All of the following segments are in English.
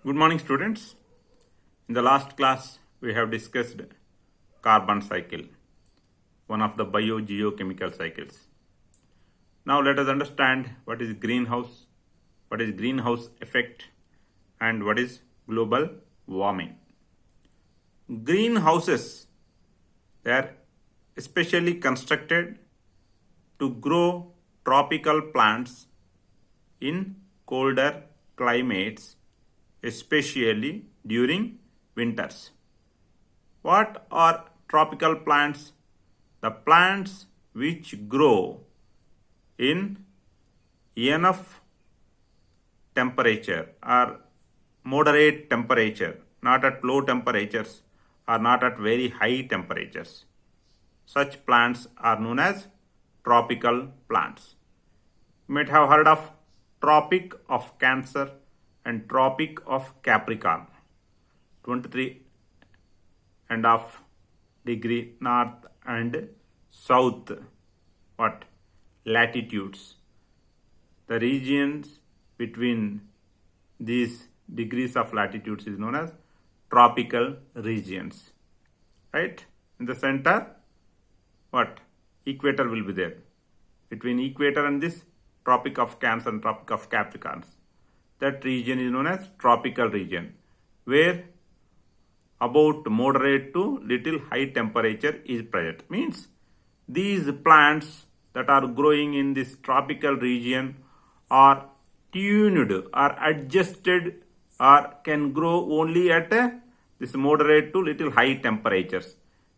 Good morning, students. In the last class, we have discussed carbon cycle, one of the biogeochemical cycles. Now let us understand what is greenhouse effect, and what is global warming. Greenhouses, they are especially constructed to grow tropical plants in colder climates, especially during winters. What are tropical plants? The plants which grow in enough temperature or moderate temperature, not at low temperatures or not at very high temperatures. Such plants are known as tropical plants. You might have heard of Tropic of Cancer and Tropic of Capricorn, 23.5 degree north and south latitudes. The regions between these degrees of latitudes is known as tropical regions. Right? In the center, equator will be there. Between equator and this Tropic of Cancer and Tropic of Capricorn, that region is known as tropical region, where about moderate to little high temperature is present. Means these plants that are growing in this tropical region are tuned or adjusted or can grow only at this moderate to little high temperatures.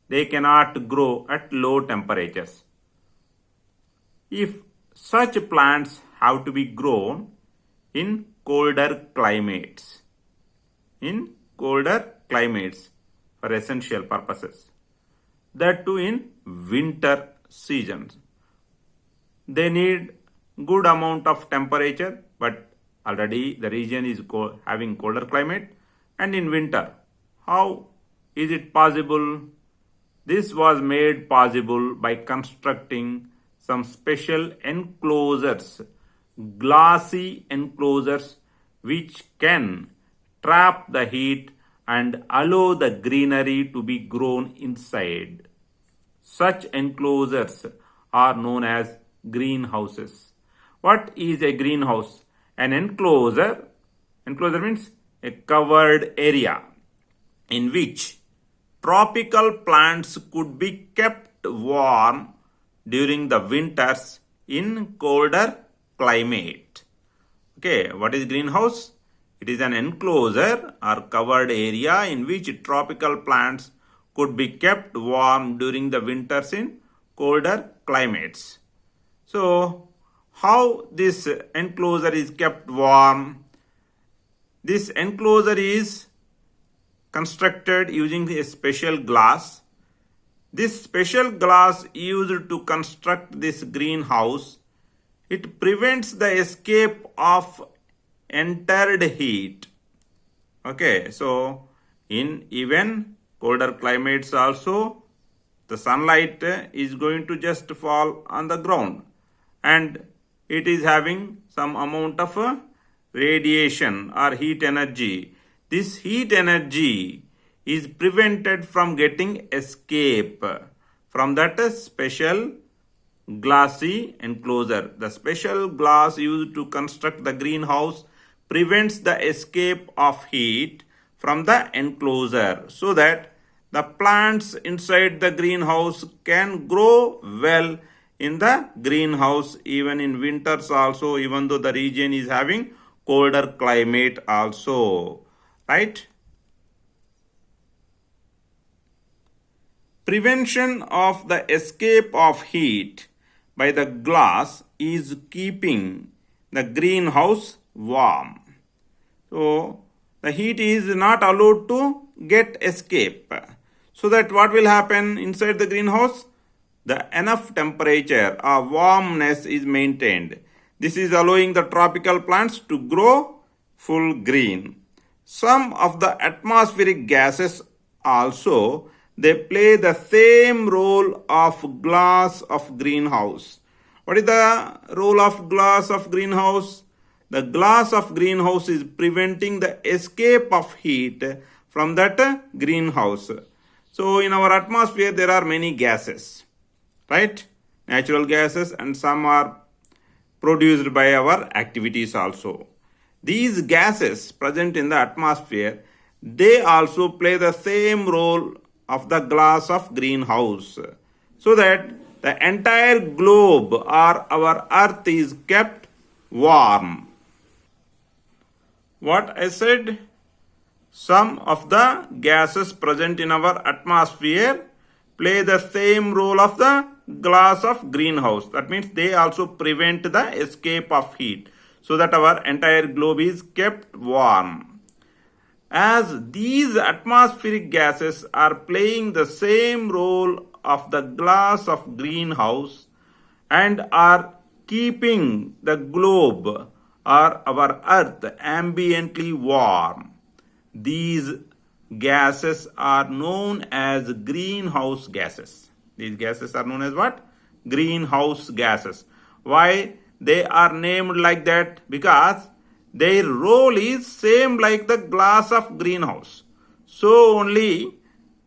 They cannot grow at low temperatures. If such plants have to be grown in colder climates, for essential purposes, that too in winter seasons, they need good amount of temperature, but already the region is having colder climate. And in winter, how is it possible? This was made possible by constructing some special enclosures, glassy enclosures, which can trap the heat and allow the greenery to be grown inside. Such enclosures are known as greenhouses. What is a greenhouse? An enclosure means a covered area in which tropical plants could be kept warm during the winters in colder climate. Okay, what is greenhouse? It is an enclosure or covered area in which tropical plants could be kept warm during the winters in colder climates. So, how this enclosure is kept warm? This enclosure is constructed using a special glass. This special glass used to construct this greenhouse, it prevents the escape of entered heat. Okay, so in even colder climates also, the sunlight is going to just fall on the ground, and it is having some amount of radiation or heat energy. This heat energy is prevented from getting escape from that special glassy enclosure. The special glass used to construct the greenhouse prevents the escape of heat from the enclosure, so that the plants inside the greenhouse can grow well in the greenhouse even in winters also, even though the region is having colder climate also. Right? Prevention of the escape of heat by the glass is keeping the greenhouse warm. So, the heat is not allowed to get escape. So that what will happen inside the greenhouse? The enough temperature or warmness is maintained. This is allowing the tropical plants to grow full green. Some of the atmospheric gases also, they play the same role of glass of greenhouse. What is the role of glass of greenhouse? the glass of greenhouse is preventing the escape of heat from that greenhouse. So in our atmosphere there are many gases, right? Natural gases, and some are produced by our activities also. These gases present in the atmosphere, they also play the same role of the glass of greenhouse, so that the entire globe or our earth is kept warm. What I said, some of the gases present in our atmosphere play the same role of the glass of greenhouse. That means they also prevent the escape of heat, so that our entire globe is kept warm. As these atmospheric gases are playing the same role of the glass of greenhouse and are keeping the globe or our earth ambiently warm, these gases are known as greenhouse gases. These gases are known as what? Greenhouse gases. Why they are named like that? Because their role is same like the glass of greenhouse. So only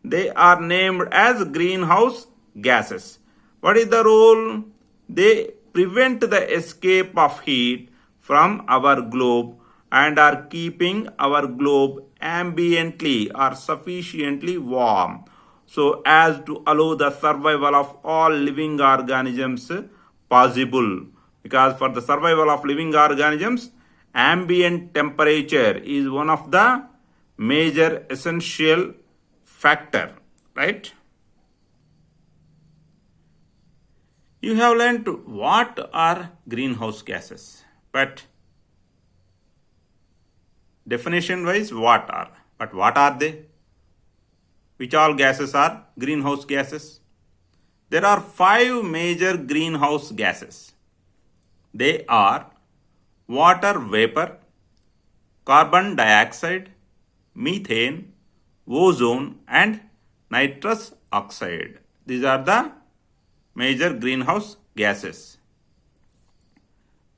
they are named as greenhouse gases. What is the role? They prevent the escape of heat from our globe and are keeping our globe ambiently or sufficiently warm, so as to allow the survival of all living organisms possible. Because for the survival of living organisms, ambient temperature is one of the major essential factor, right? You have learned what are greenhouse gases, but definition wise what are, but what are they? Which all gases are greenhouse gases? There are 5 major greenhouse gases. They are water vapor, carbon dioxide, methane, ozone, and nitrous oxide. These are the major greenhouse gases.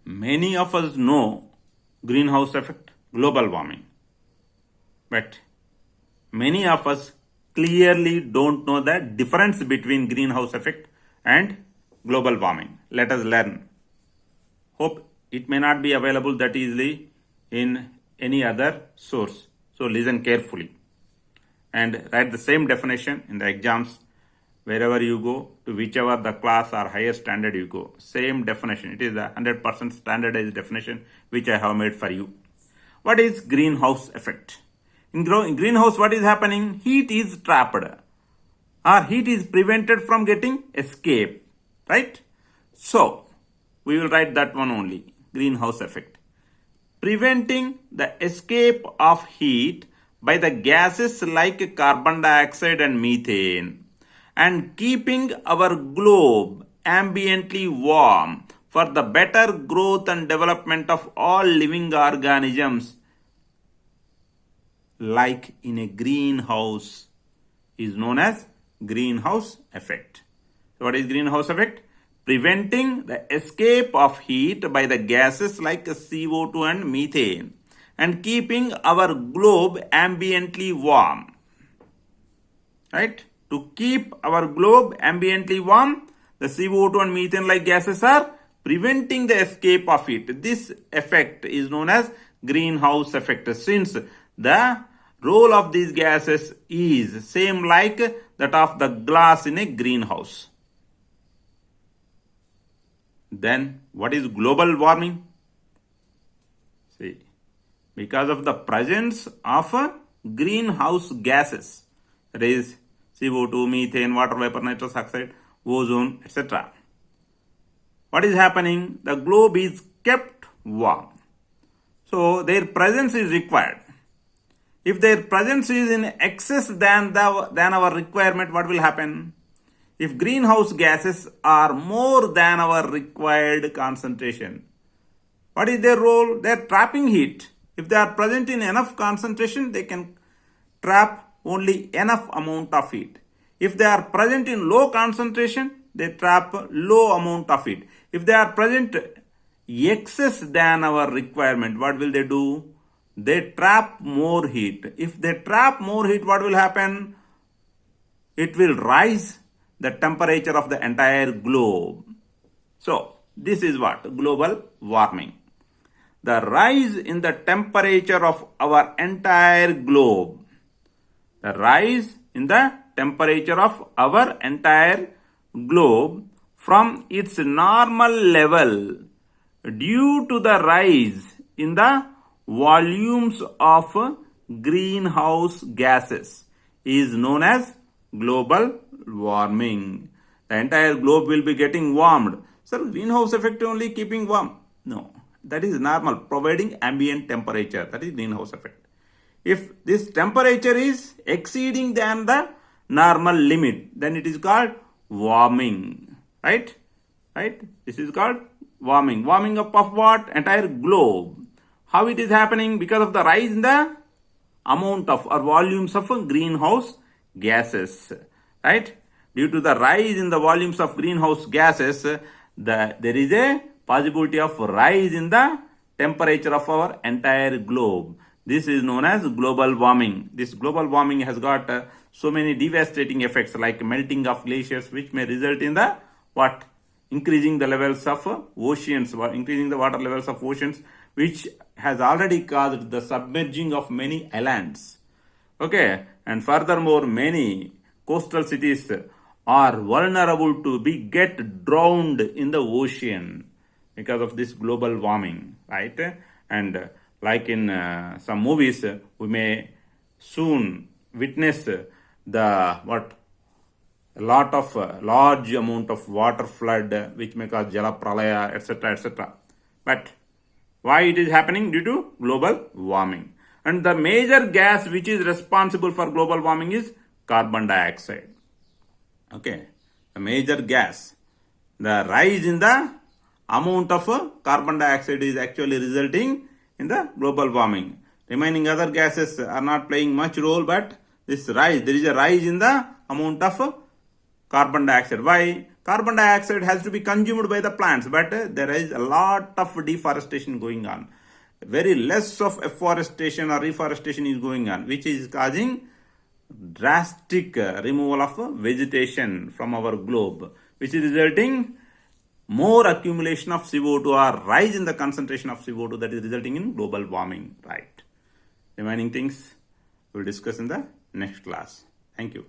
Many of us know greenhouse effect, global warming, but many of us clearly don't know the difference between greenhouse effect and global warming. Let us learn. Hope it may not be available that easily in any other source. So listen carefully and write the same definition in the exams wherever you go, to whichever the class or higher standard you go. Same definition. It is a 100% standardized definition which I have made for you. What is greenhouse effect? In greenhouse, what is happening? Heat is trapped or heat is prevented from getting escape, right? So we will write that one only, greenhouse effect. Preventing the escape of heat by the gases like carbon dioxide and methane, and keeping our globe ambiently warm for the better growth and development of all living organisms, like in a greenhouse, is known as greenhouse effect. So what is greenhouse effect? Preventing the escape of heat by the gases like CO2 and methane, and keeping our globe ambiently warm, right? To keep our globe ambiently warm, the CO2 and methane like gases are preventing the escape of heat. This effect is known as greenhouse effect, since the role of these gases is same like that of the glass in a greenhouse. Then what is global warming? See, because of the presence of greenhouse gases, that is CO2, methane, water vapor, nitrous oxide, ozone, etc. What is happening? The globe is kept warm. So their presence is required. If their presence is in excess than our requirement, what will happen? If greenhouse gases are more than our required concentration, what is their role? They are trapping heat. If they are present in enough concentration, they can trap only enough amount of heat. If they are present in low concentration, they trap low amount of heat. If they are present excess than our requirement, what will they do? They trap more heat. If they trap more heat, what will happen? It will rise the temperature of the entire globe. So, this is what? Global warming. The rise in the temperature of our entire globe. The rise in the temperature of our entire globe from its normal level due to the rise in the volumes of greenhouse gases is known as global warming. The entire globe will be getting warmed. Sir, greenhouse effect only keeping warm? No, that is normal, providing ambient temperature. That is greenhouse effect. If this temperature is exceeding than the normal limit, then it is called warming. Right? This is called warming. Warming up of what? Entire globe. How it is happening? Because of the rise in the amount of or volumes of greenhouse gases. Right? Due to the rise in the volumes of greenhouse gases, there is a possibility of rise in the temperature of our entire globe. This is known as global warming. This global warming has got so many devastating effects like melting of glaciers, which may result in the what? Increasing the levels of oceans, increasing the water levels of oceans, which has already caused the submerging of many islands. Okay, and furthermore, many coastal cities are vulnerable to get drowned in the ocean because of this global warming, right? And like in some movies, we may soon witness the what? A lot of large amount of water flood, which may cause jala pralaya, etc., etc. But why it is happening? Due to global warming. And the major gas which is responsible for global warming is carbon dioxide. Okay, the major gas. The rise in the amount of carbon dioxide is actually resulting in the global warming. Remaining other gases are not playing much role, but this rise, there is a rise in the amount of carbon dioxide. Why? Carbon dioxide has to be consumed by the plants, but there is a lot of deforestation going on. Very less of afforestation or reforestation is going on, which is causing drastic removal of vegetation from our globe, which is resulting more accumulation of CO2 or rise in the concentration of CO2, that is resulting in global warming, right? Remaining things we'll discuss in the next class. Thank you.